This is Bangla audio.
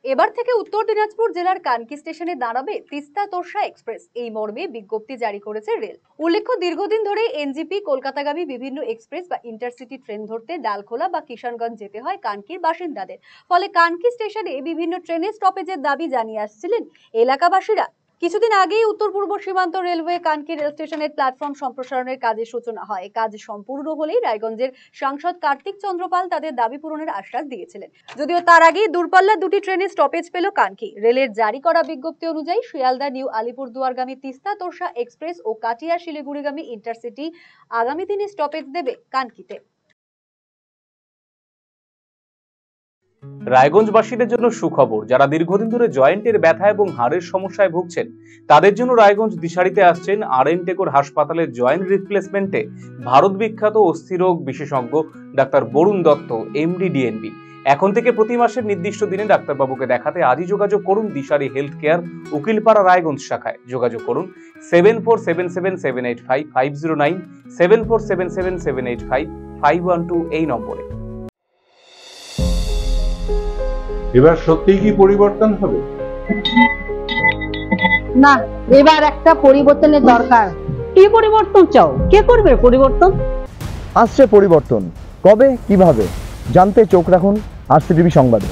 এবার থেকে উত্তর দিনাজপুর জেলার কানকি স্টেশনে দাঁড়াবে তিস্তা তোরসা এক্সপ্রেস, এই মর্মে বিজ্ঞপ্তি জারি করেছে রেল। উল্লেখ্য, দীর্ঘদিন ধরে এনজিপি কলকাতাগামী বিভিন্ন এক্সপ্রেস বা ইন্টারসিটি ট্রেন ধরতে ডালখোলা বা কিষানগঞ্জ যেতে হয় কানকির বাসিন্দাদের। ফলে কানকি স্টেশনে বিভিন্ন ট্রেনের স্টপেজের দাবি জানিয়ে আসছিলেন এলাকাবাসীরা। কিছুদিন আগেই উত্তর পূর্ব সীমান্ত রেলওয়ে কানকি রেল স্টেশনের প্ল্যাটফর্ম সম্প্রসারণের কাজের সূচনা হয়। কাজ সম্পূর্ণ হলেই রায়গঞ্জের সাংসদ কার্তিক চন্দ্র পাল তাদের দাবি পূরণের আশ্বাস দিয়েছিলেন। যদিও তার আগেই দূরপাল্লার দুটি ট্রেনের স্টপেজ পেল কানকি। রেলের জারি করা বিজ্ঞপ্তি অনুযায়ী শিয়ালদা নিউ আলিপুরদুয়ারগামী তিস্তা তোরসা এক্সপ্রেস ও কাটিয়া শিলিগুড়িগামী ইন্টারসিটি আগামী দিনে স্টপেজ দেবে কানকিতে। রায়গঞ্জবাসীদের জন্য সুখবর। যারা দীর্ঘদিন ধরে জয়েন্টের ব্যথা এবং হাড়ের সমস্যায় ভুগছেন তাদের জন্য রায়গঞ্জ দিশারিতে আসছেন আর.এন. টেকর হাসপাতালের জয়েন্ট রিপ্লেসমেন্টে ভারত বিখ্যাত অস্থিরোগ বিশেষজ্ঞ doctor Barun Dutta, MD, DNB. এখন থেকে প্রতি মাসের নির্দিষ্ট দিনে ডাক্তারবাবুকে দেখাতে আজই যোগাযোগ করুন দিশারি হেলথ কেয়ার, উকিলপাড়া, রায়গঞ্জ শাখায়। যোগাযোগ করুন 7477785509, 7477785512 এই নম্বরে। এবার সত্যিই কি পরিবর্তন হবে? না, এবার একটা পরিবর্তনের দরকার। কি পরিবর্তন চাও? কে করবে পরিবর্তন? আসছে পরিবর্তন, কবে কিভাবে জানতে চোখ রাখুন RCTV সংবাদে।